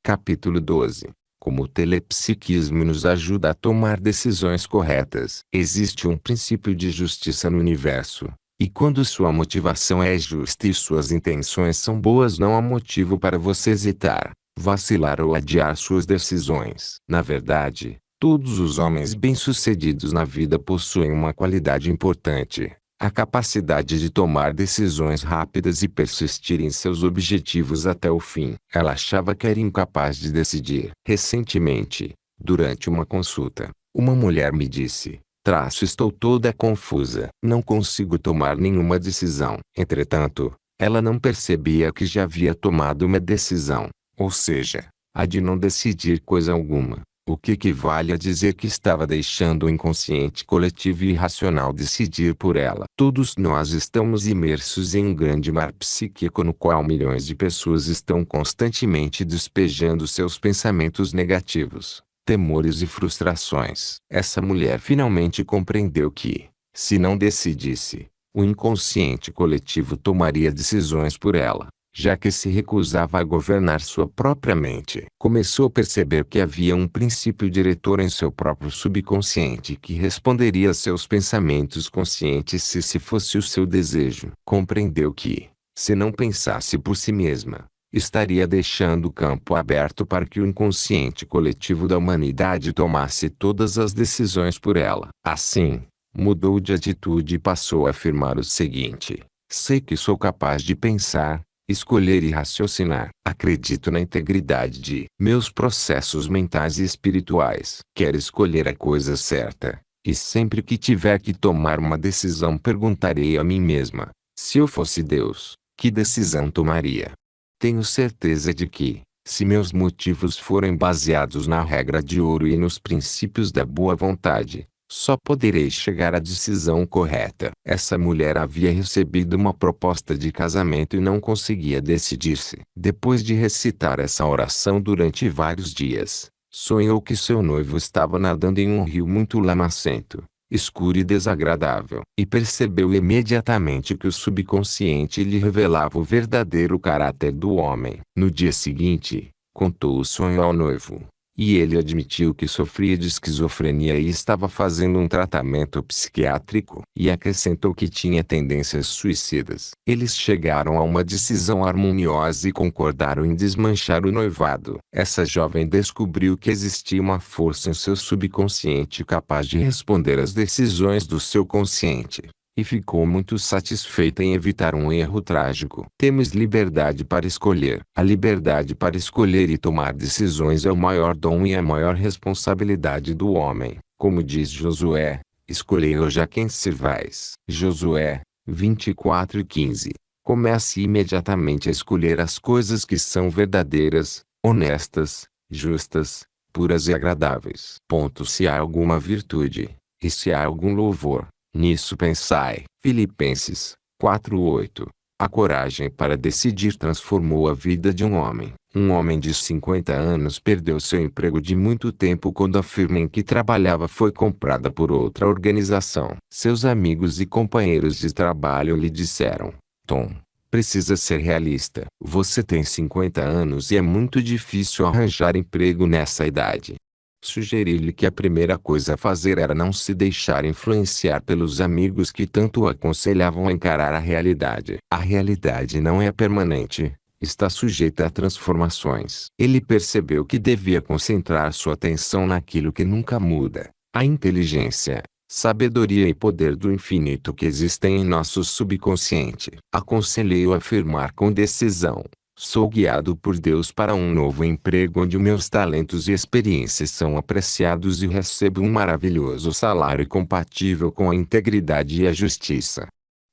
Capítulo 12. Como o telepsiquismo nos ajuda a tomar decisões corretas. Existe um princípio de justiça no universo. E quando sua motivação é justa e suas intenções são boas, não há motivo para você hesitar, vacilar ou adiar suas decisões. Na verdade, todos os homens bem-sucedidos na vida possuem uma qualidade importante: a capacidade de tomar decisões rápidas e persistir em seus objetivos até o fim. Ela achava que era incapaz de decidir. Recentemente, durante uma consulta, uma mulher me disse: estou toda confusa. Não consigo tomar nenhuma decisão. Entretanto, ela não percebia que já havia tomado uma decisão, ou seja, a de não decidir coisa alguma. O que equivale a dizer que estava deixando o inconsciente coletivo e irracional decidir por ela. Todos nós estamos imersos em um grande mar psíquico no qual milhões de pessoas estão constantemente despejando seus pensamentos negativos, temores e frustrações. Essa mulher finalmente compreendeu que, se não decidisse, o inconsciente coletivo tomaria decisões por ela, já que se recusava a governar sua própria mente. Começou a perceber que havia um princípio diretor em seu próprio subconsciente que responderia a seus pensamentos conscientes se fosse o seu desejo. Compreendeu que, se não pensasse por si mesma, estaria deixando o campo aberto para que o inconsciente coletivo da humanidade tomasse todas as decisões por ela. Assim, mudou de atitude e passou a afirmar o seguinte: sei que sou capaz de pensar, escolher e raciocinar. Acredito na integridade de meus processos mentais e espirituais. Quero escolher a coisa certa, e sempre que tiver que tomar uma decisão perguntarei a mim mesma: se eu fosse Deus, que decisão tomaria? Tenho certeza de que, se meus motivos forem baseados na regra de ouro e nos princípios da boa vontade, só poderei chegar à decisão correta. Essa mulher havia recebido uma proposta de casamento e não conseguia decidir-se. Depois de recitar essa oração durante vários dias, sonhou que seu noivo estava nadando em um rio muito lamacento, escuro e desagradável. E percebeu imediatamente que o subconsciente lhe revelava o verdadeiro caráter do homem. No dia seguinte, contou o sonho ao noivo. E ele admitiu que sofria de esquizofrenia e estava fazendo um tratamento psiquiátrico. E acrescentou que tinha tendências suicidas. Eles chegaram a uma decisão harmoniosa e concordaram em desmanchar o noivado. Essa jovem descobriu que existia uma força em seu subconsciente capaz de responder às decisões do seu consciente. E ficou muito satisfeita em evitar um erro trágico. Temos liberdade para escolher. A liberdade para escolher e tomar decisões é o maior dom e a maior responsabilidade do homem. Como diz Josué: escolhei hoje a quem servais. Josué 24:15. Comece imediatamente a escolher as coisas que são verdadeiras, honestas, justas, puras e agradáveis. Se há alguma virtude, e se há algum louvor, nisso pensai. Filipenses 4:8. A coragem para decidir transformou a vida de um homem. Um homem de 50 anos perdeu seu emprego de muito tempo quando a firma em que trabalhava foi comprada por outra organização. Seus amigos e companheiros de trabalho lhe disseram: Tom, precisa ser realista. Você tem 50 anos e é muito difícil arranjar emprego nessa idade. Sugeri-lhe que a primeira coisa a fazer era não se deixar influenciar pelos amigos que tanto o aconselhavam a encarar a realidade. A realidade não é permanente, está sujeita a transformações. Ele percebeu que devia concentrar sua atenção naquilo que nunca muda: a inteligência, sabedoria e poder do infinito que existem em nosso subconsciente. Aconselhei-o a afirmar com decisão: sou guiado por Deus para um novo emprego onde meus talentos e experiências são apreciados e recebo um maravilhoso salário compatível com a integridade e a justiça.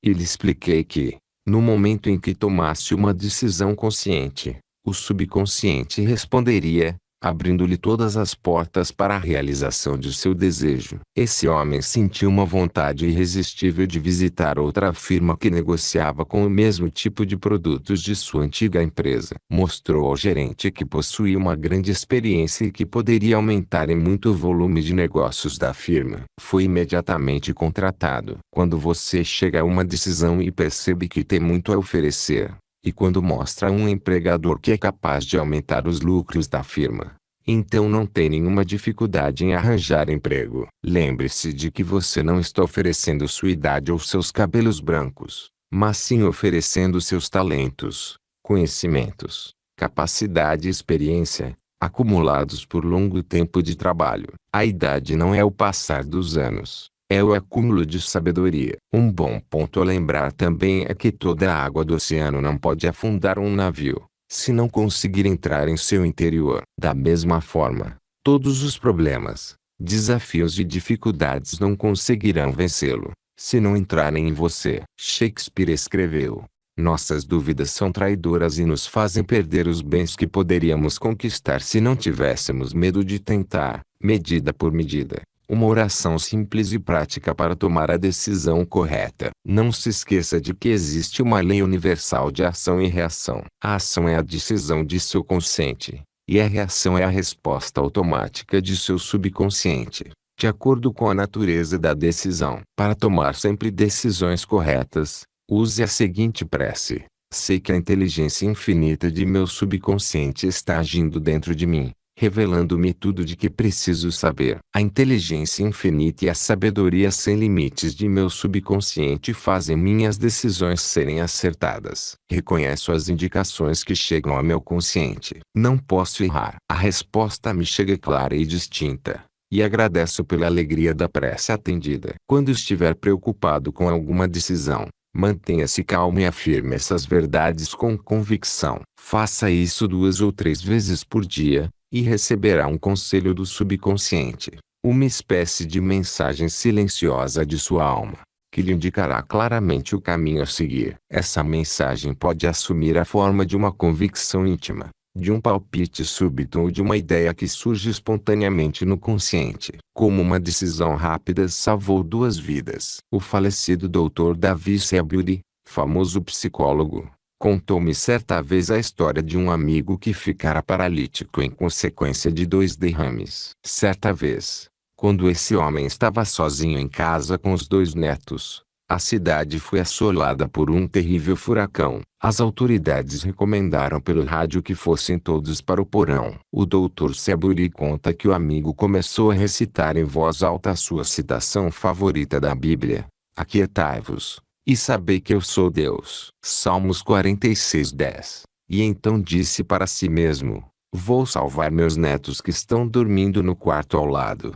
E lhe expliquei que, no momento em que tomasse uma decisão consciente, o subconsciente responderia, abrindo-lhe todas as portas para a realização de seu desejo. Esse homem sentiu uma vontade irresistível de visitar outra firma que negociava com o mesmo tipo de produtos de sua antiga empresa. Mostrou ao gerente que possuía uma grande experiência e que poderia aumentar em muito o volume de negócios da firma. Foi imediatamente contratado. Quando você chega a uma decisão e percebe que tem muito a oferecer, E quando mostra a um empregador que é capaz de aumentar os lucros da firma, então não tem nenhuma dificuldade em arranjar emprego. Lembre-se de que você não está oferecendo sua idade ou seus cabelos brancos, mas sim oferecendo seus talentos, conhecimentos, capacidade e experiência, acumulados por longo tempo de trabalho. A idade não é o passar dos anos, é o acúmulo de sabedoria. Um bom ponto a lembrar também é que toda a água do oceano não pode afundar um navio, se não conseguir entrar em seu interior. Da mesma forma, todos os problemas, desafios e dificuldades não conseguirão vencê-lo, se não entrarem em você. Shakespeare escreveu: nossas dúvidas são traidoras e nos fazem perder os bens que poderíamos conquistar se não tivéssemos medo de tentar. Medida por medida. Uma oração simples e prática para tomar a decisão correta. Não se esqueça de que existe uma lei universal de ação e reação. A ação é a decisão de seu consciente, e a reação é a resposta automática de seu subconsciente, de acordo com a natureza da decisão. Para tomar sempre decisões corretas, use a seguinte prece: sei que a inteligência infinita de meu subconsciente está agindo dentro de mim, revelando-me tudo de que preciso saber. A inteligência infinita e a sabedoria sem limites de meu subconsciente fazem minhas decisões serem acertadas. Reconheço as indicações que chegam ao meu consciente. Não posso errar. A resposta me chega clara e distinta, e agradeço pela alegria da prece atendida. Quando estiver preocupado com alguma decisão, mantenha-se calmo e afirme essas verdades com convicção. Faça isso 2 ou 3 vezes por dia, e receberá um conselho do subconsciente, uma espécie de mensagem silenciosa de sua alma, que lhe indicará claramente o caminho a seguir. Essa mensagem pode assumir a forma de uma convicção íntima, de um palpite súbito ou de uma ideia que surge espontaneamente no consciente. Como uma decisão rápida salvou 2 vidas. O falecido Dr. Davi Seaburi, famoso psicólogo, contou-me certa vez a história de um amigo que ficara paralítico em consequência de 2 derrames. Certa vez, quando esse homem estava sozinho em casa com os 2 netos, a cidade foi assolada por um terrível furacão. As autoridades recomendaram pelo rádio que fossem todos para o porão. O Dr. Seaburi conta que o amigo começou a recitar em voz alta a sua citação favorita da Bíblia: aquietai-vos e sabei que eu sou Deus. Salmos 46:10. E então disse para si mesmo: vou salvar meus netos que estão dormindo no quarto ao lado.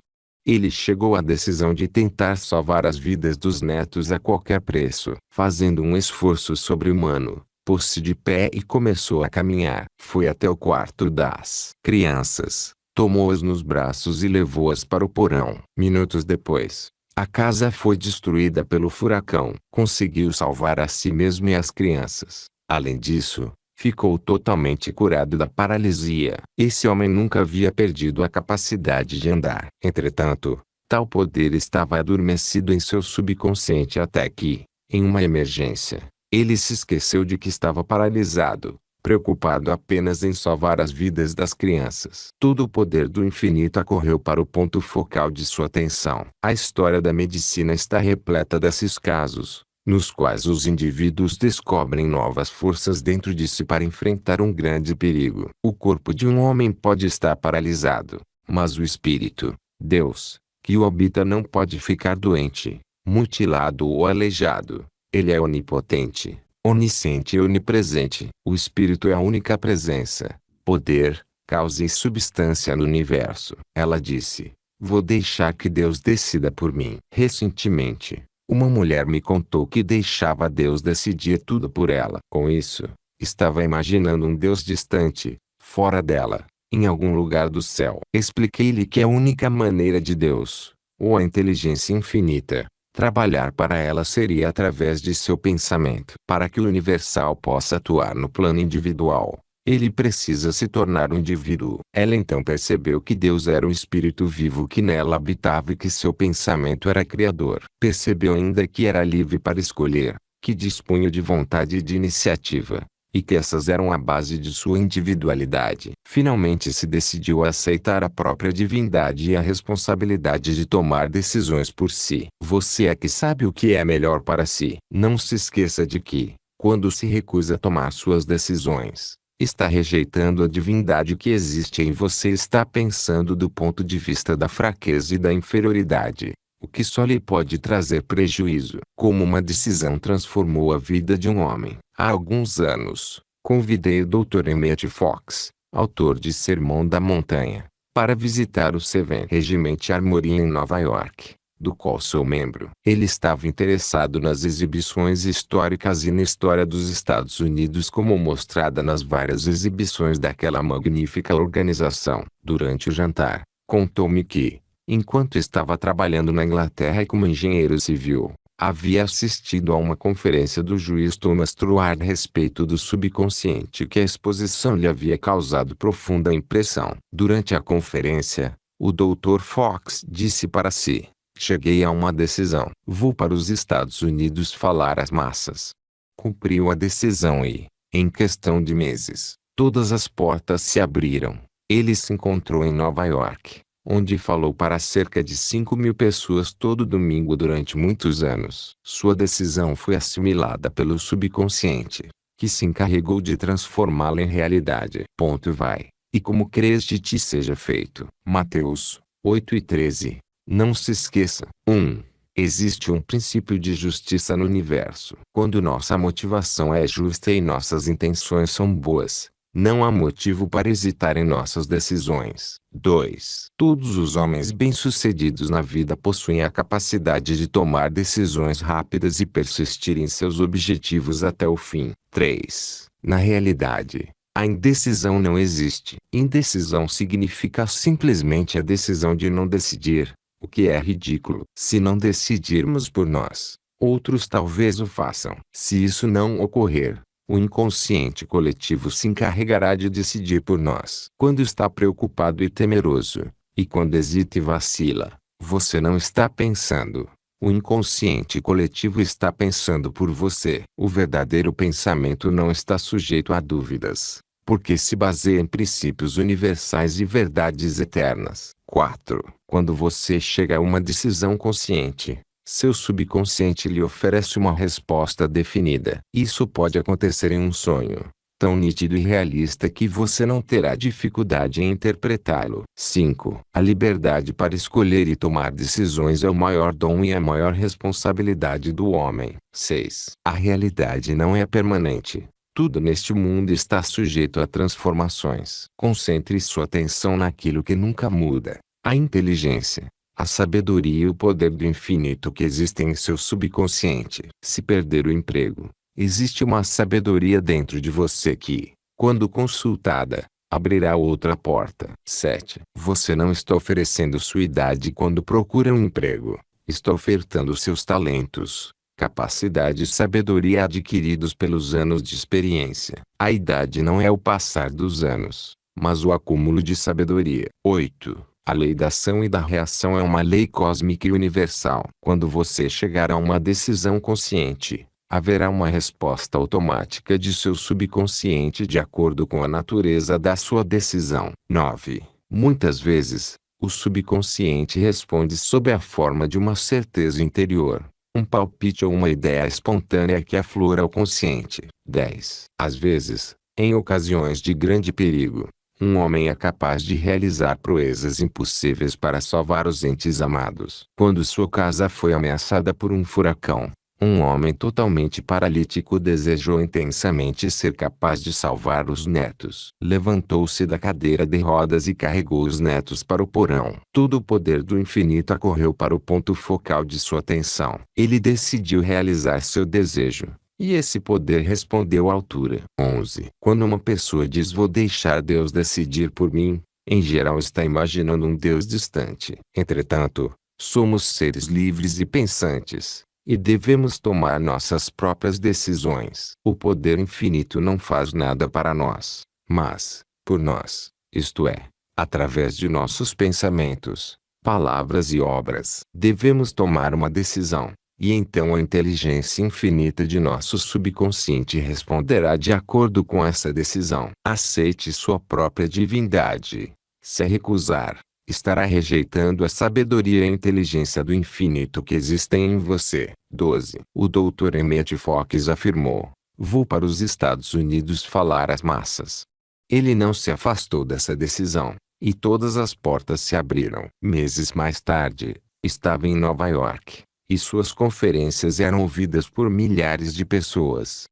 Ele chegou à decisão de tentar salvar as vidas dos netos a qualquer preço. Fazendo um esforço sobre-humano, pôs-se de pé e começou a caminhar. Foi até o quarto das crianças, tomou-as nos braços e levou-as para o porão. Minutos depois, a casa foi destruída pelo furacão. Conseguiu salvar a si mesmo e as crianças. Além disso, ficou totalmente curado da paralisia. Esse homem nunca havia perdido a capacidade de andar. Entretanto, tal poder estava adormecido em seu subconsciente até que, em uma emergência, ele se esqueceu de que estava paralisado, preocupado apenas em salvar as vidas das crianças. Todo o poder do infinito acorreu para o ponto focal de sua atenção. A história da medicina está repleta desses casos, nos quais os indivíduos descobrem novas forças dentro de si para enfrentar um grande perigo. O corpo de um homem pode estar paralisado, mas o espírito, Deus, que o habita não pode ficar doente, mutilado ou aleijado. Ele é onipotente, onisciente e onipresente. O espírito é a única presença, poder, causa e substância no universo. Ela disse: vou deixar que Deus decida por mim. Recentemente, uma mulher me contou que deixava Deus decidir tudo por ela. Com isso, estava imaginando um Deus distante, fora dela, em algum lugar do céu. Expliquei-lhe que a única maneira de Deus, ou a inteligência infinita, trabalhar para ela seria através de seu pensamento. Para que o universal possa atuar no plano individual, ele precisa se tornar um indivíduo. Ela então percebeu que Deus era um espírito vivo que nela habitava e que seu pensamento era criador. Percebeu ainda que era livre para escolher, que dispunha de vontade e de iniciativa, e que essas eram a base de sua individualidade. Finalmente se decidiu a aceitar a própria divindade e a responsabilidade de tomar decisões por si. Você é que sabe o que é melhor para si. Não se esqueça de que, Quando se recusa a tomar suas decisões, está rejeitando a divindade que existe em você e está pensando do ponto de vista da fraqueza e da inferioridade, o que só lhe pode trazer prejuízo. Como uma decisão transformou a vida de um homem. Há alguns anos, convidei o Dr. Emmett Fox, autor de Sermão da Montanha, para visitar o Seven Regiment Armory em Nova York, do qual sou membro. Ele estava interessado nas exibições históricas e na história dos Estados Unidos como mostrada nas várias exibições daquela magnífica organização. Durante o jantar, contou-me que, enquanto estava trabalhando na Inglaterra como engenheiro civil, havia assistido a uma conferência do juiz Thomas Truard a respeito do subconsciente que a exposição lhe havia causado profunda impressão. Durante a conferência, o Dr. Fox disse para si: cheguei a uma decisão. Vou para os Estados Unidos falar às massas. Cumpriu a decisão e, em questão de meses, todas as portas se abriram. Ele se encontrou em Nova York, onde falou para cerca de 5.000 pessoas todo domingo durante muitos anos. Sua decisão foi assimilada pelo subconsciente, que se encarregou de transformá-la em realidade. Vai, e como crês de ti seja feito. Mateus 8:13. Não se esqueça. 1. Existe um princípio de justiça no universo. Quando nossa motivação é justa e nossas intenções são boas, não há motivo para hesitar em nossas decisões. 2. Todos os homens bem-sucedidos na vida possuem a capacidade de tomar decisões rápidas e persistir em seus objetivos até o fim. 3. Na realidade, a indecisão não existe. Indecisão significa simplesmente a decisão de não decidir, o que é ridículo. Se não decidirmos por nós, outros talvez o façam. Se isso não ocorrer, o inconsciente coletivo se encarregará de decidir por nós. Quando está preocupado e temeroso, e quando hesita e vacila, você não está pensando. O inconsciente coletivo está pensando por você. O verdadeiro pensamento não está sujeito a dúvidas, porque se baseia em princípios universais e verdades eternas. 4. Quando você chega a uma decisão consciente, seu subconsciente lhe oferece uma resposta definida. Isso pode acontecer em um sonho, tão nítido e realista que você não terá dificuldade em interpretá-lo. 5. A liberdade para escolher e tomar decisões é o maior dom e a maior responsabilidade do homem. 6. A realidade não é permanente. Tudo neste mundo está sujeito a transformações. Concentre sua atenção naquilo que nunca muda. A inteligência, a sabedoria e o poder do infinito que existem em seu subconsciente. Se perder o emprego, existe uma sabedoria dentro de você que, quando consultada, abrirá outra porta. 7. Você não está oferecendo sua idade quando procura um emprego. Está ofertando seus talentos, capacidade e sabedoria adquiridos pelos anos de experiência. A idade não é o passar dos anos, mas o acúmulo de sabedoria. 8. A lei da ação e da reação é uma lei cósmica e universal. Quando você chegar a uma decisão consciente, haverá uma resposta automática de seu subconsciente de acordo com a natureza da sua decisão. 9. Muitas vezes, o subconsciente responde sob a forma de uma certeza interior, um palpite ou uma ideia espontânea que aflora ao consciente. 10. Às vezes, em ocasiões de grande perigo, um homem é capaz de realizar proezas impossíveis para salvar os entes amados. Quando sua casa foi ameaçada por um furacão, um homem totalmente paralítico desejou intensamente ser capaz de salvar os netos. Levantou-se da cadeira de rodas e carregou os netos para o porão. Todo o poder do infinito acorreu para o ponto focal de sua atenção. Ele decidiu realizar seu desejo, e esse poder respondeu à altura. 11. Quando uma pessoa diz vou deixar Deus decidir por mim, em geral está imaginando um Deus distante. Entretanto, somos seres livres e pensantes, e devemos tomar nossas próprias decisões. O poder infinito não faz nada para nós, mas, por nós, isto é, através de nossos pensamentos, palavras e obras. Devemos tomar uma decisão, e então a inteligência infinita de nosso subconsciente responderá de acordo com essa decisão. Aceite sua própria divindade. Se recusar, estará rejeitando a sabedoria e a inteligência do infinito que existem em você. 12. O Dr. Emmett Fox afirmou: Vou para os Estados Unidos falar às massas. Ele não se afastou dessa decisão, e todas as portas se abriram. Meses mais tarde, estava em Nova York, e suas conferências eram ouvidas por milhares de pessoas.